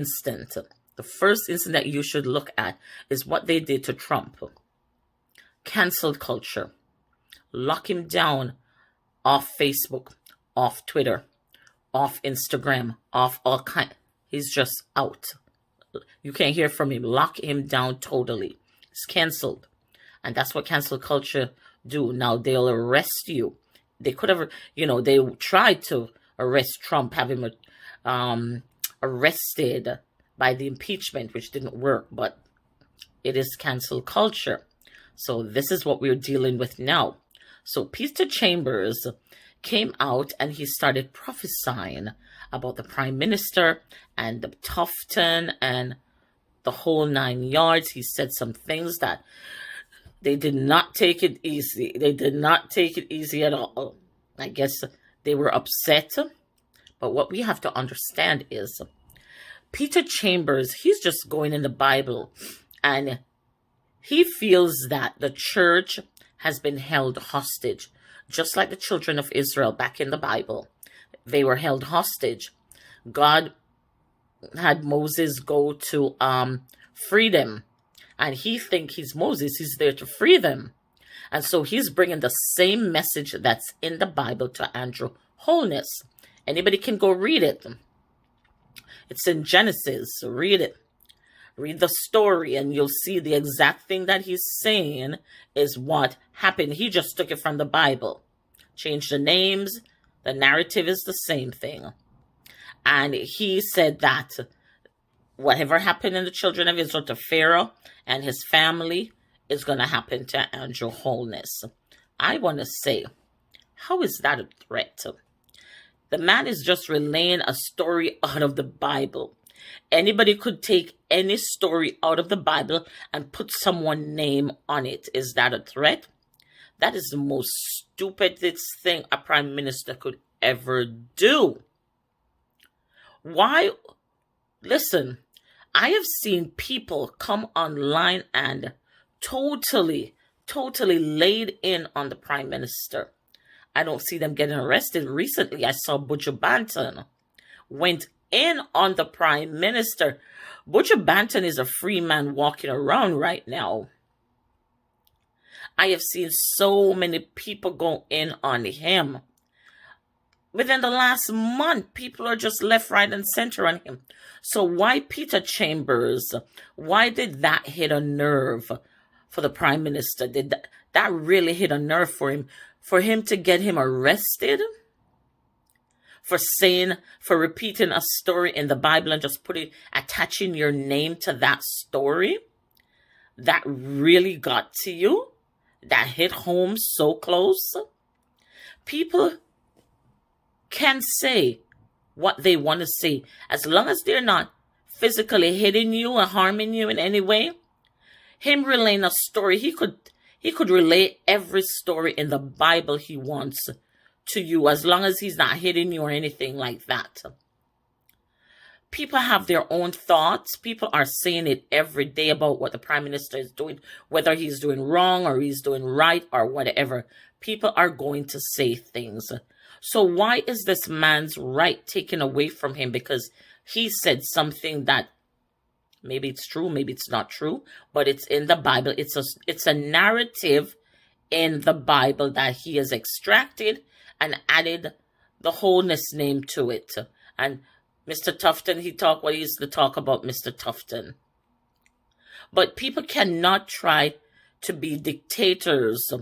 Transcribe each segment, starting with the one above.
instant. The first instant that you should look at is what they did to Trump. Cancelled culture. Lock him down off Facebook, off Twitter, off Instagram, off all kind. He's just out. You can't hear from him. Lock him down totally. It's cancelled. And that's what cancel culture do. Now they'll arrest you. They could have, they tried to arrest Trump, have him arrested by the impeachment, which didn't work, but it is cancel culture. So this is what we're dealing with now. So Peter Chambers came out and he started prophesying about the Prime Minister and the Tufton and the whole 9 yards. He said some things that they did not take it easy. They did not take it easy at all. I guess they were upset. But what we have to understand is Peter Chambers, he's just going in the Bible and he feels that the church has been held hostage, just like the children of Israel back in the Bible. They were held hostage. God had Moses go to free them. And he thinks he's Moses. He's there to free them. And so he's bringing the same message that's in the Bible to Andrew Holness. Anybody can go read it. It's in Genesis. So read it. Read the story and you'll see the exact thing that he's saying is what happened. He just took it from the Bible. Changed the names. The narrative is the same thing. And he said that whatever happened in the children of Israel to Pharaoh and his family is going to happen to Andrew Holness. I want to say, how is that a threat? The man is just relaying a story out of the Bible. Anybody could take any story out of the Bible and put someone's name on it. Is that a threat? That is the most stupidest thing a prime minister could ever do. Why? Listen, I have seen people come online and totally laid in on the prime minister. I don't see them getting arrested. Recently, I saw Butcher Banton went in on the prime minister. Butcher Banton is a free man walking around right now. I have seen so many people go in on him. Within the last month, people are just left, right, and center on him. So why Peter Chambers? Why did that hit a nerve for the prime minister? Did that really hit a nerve for him? For him to get him arrested? For repeating a story in the Bible and just attaching your name to that story? That really got to you? That hit home so close? People can say what they want to say as long as they're not physically hitting you or harming you in any way. Him relaying a story, he could relay every story in the Bible he wants to you as long as he's not hitting you or anything like that. People have their own thoughts. People are saying it every day about what the prime minister is doing, whether he's doing wrong or he's doing right or whatever. People are going to say things. So why is this man's right taken away from him? Because he said something that maybe it's true, maybe it's not true, but it's in the Bible. It's a narrative in the Bible that he has extracted and added the Holness name to it. And Mr. Tufton, he used to talk about Mr. Tufton. But people cannot try to be dictators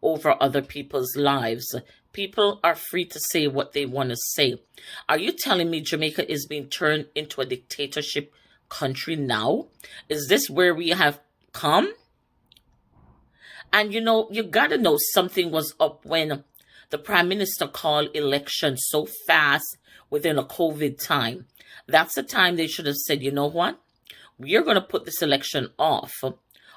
over other people's lives. People are free to say what they want to say. Are you telling me Jamaica is being turned into a dictatorship country now? Is this where we have come? And you got to know something was up when the prime minister called elections so fast within a COVID time. That's the time they should have said, you know what? We are going to put this election off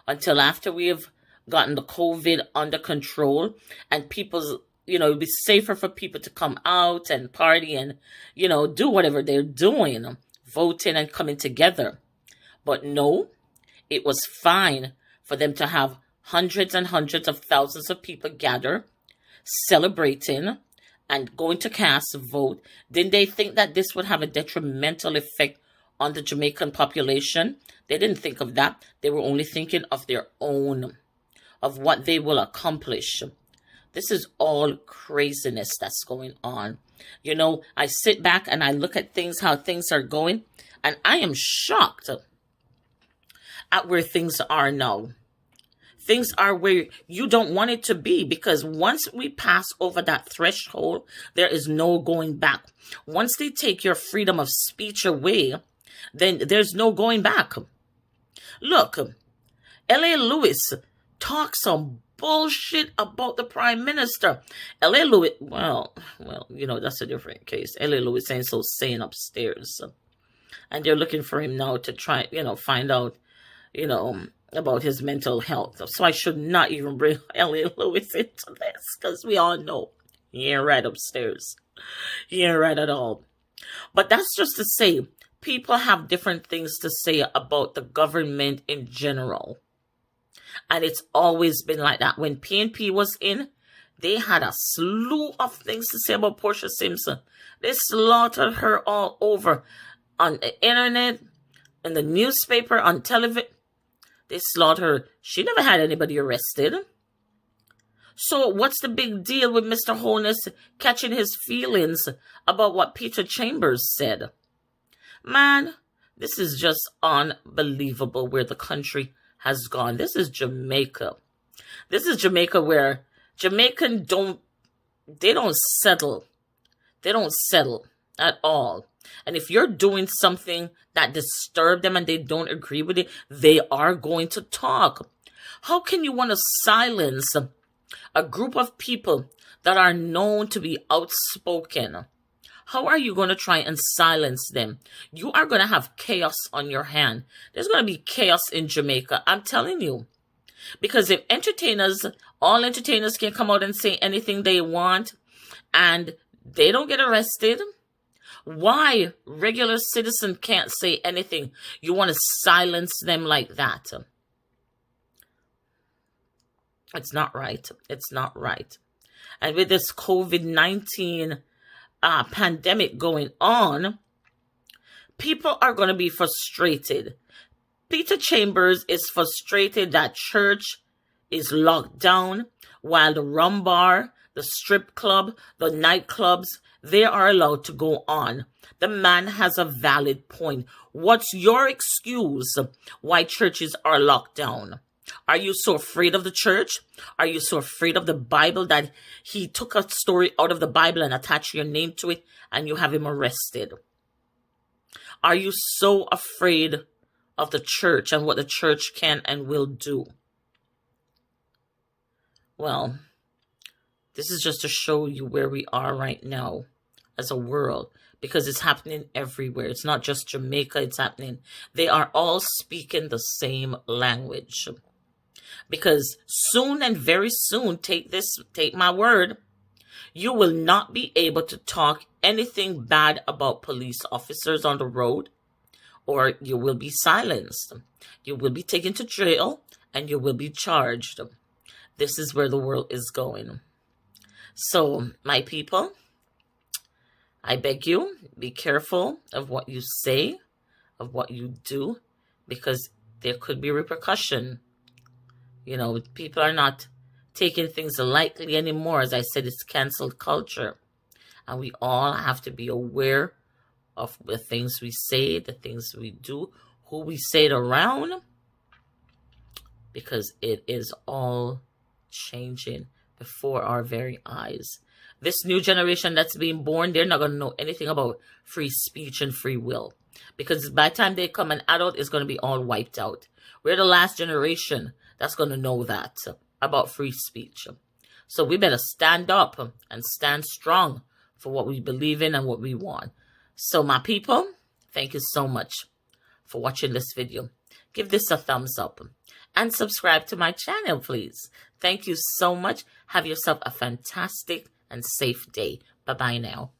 until after we have gotten the COVID under control and people's, it'll be safer for people to come out and party and, do whatever they're doing, voting and coming together. But no, it was fine for them to have hundreds and hundreds of thousands of people gather, celebrating and going to cast a vote. Didn't they think that this would have a detrimental effect on the Jamaican population. They didn't think of that. They were only thinking of their own, of what they will accomplish. This is all craziness that's going on. You know, I sit back and I look at things, how things are going, and I am shocked at where things are now. Things are where you don't want it to be, because once we pass over that threshold, there is no going back. Once they take your freedom of speech away, then there's no going back. Look, L.A. Lewis talks some bullshit about the Prime Minister. L.A. Lewis, well, you know, that's a different case. L.A. Lewis ain't so sane upstairs. And they're looking for him now to try, you know, find out, you know, about his mental health. So I should not even bring L.A. Lewis into this, because we all know he ain't right upstairs. He ain't right at all. But that's just to say, people have different things to say about the government in general. And it's always been like that. When PNP was in, they had a slew of things to say about Portia Simpson. They slaughtered her all over on the internet, in the newspaper, on television. They slaughtered her. She never had anybody arrested. So what's the big deal with Mr. Holness catching his feelings about what Peter Chambers said? Man, this is just unbelievable where the country has gone. This is Jamaica. This is Jamaica where Jamaicans don't settle. They don't settle at all. And if you're doing something that disturbs them and they don't agree with it, they are going to talk. How can you want to silence a group of people that are known to be outspoken? How are you going to try and silence them? You are going to have chaos on your hand. There's going to be chaos in Jamaica. I'm telling you. Because if all entertainers can come out and say anything they want and they don't get arrested, why regular citizen can't say anything? You want to silence them like that? It's not right. It's not right. And with this COVID-19 pandemic going on, people are going to be frustrated. Peter Chambers is frustrated that church is locked down while the rum bar, the strip club, the nightclubs, they are allowed to go on. The man has a valid point. What's your excuse why churches are locked down? Are you so afraid of the church? Are you so afraid of the Bible that he took a story out of the Bible and attached your name to it and you have him arrested? Are you so afraid of the church and what the church can and will do? Well, this is just to show you where we are right now as a world, because it's happening everywhere. It's not just Jamaica, it's happening. They are all speaking the same language. Because soon and very soon, take my word, you will not be able to talk anything bad about police officers on the road, or you will be silenced. You will be taken to jail and you will be charged. This is where the world is going. So, my people, I beg you, be careful of what you say, of what you do, because there could be repercussion. You know, people are not taking things lightly anymore. As I said, it's canceled culture. And we all have to be aware of the things we say, the things we do, who we say it around, because it is all changing before our very eyes. This new generation that's being born, they're not going to know anything about free speech and free will, because by the time they come an adult, it's going to be all wiped out. We're the last generation that's going to know that about free speech. So we better stand up and stand strong for what we believe in and what we want. So my people, thank you so much for watching this video. Give this a thumbs up and subscribe to my channel, please. Thank you so much. Have yourself a fantastic and safe day. Bye-bye now.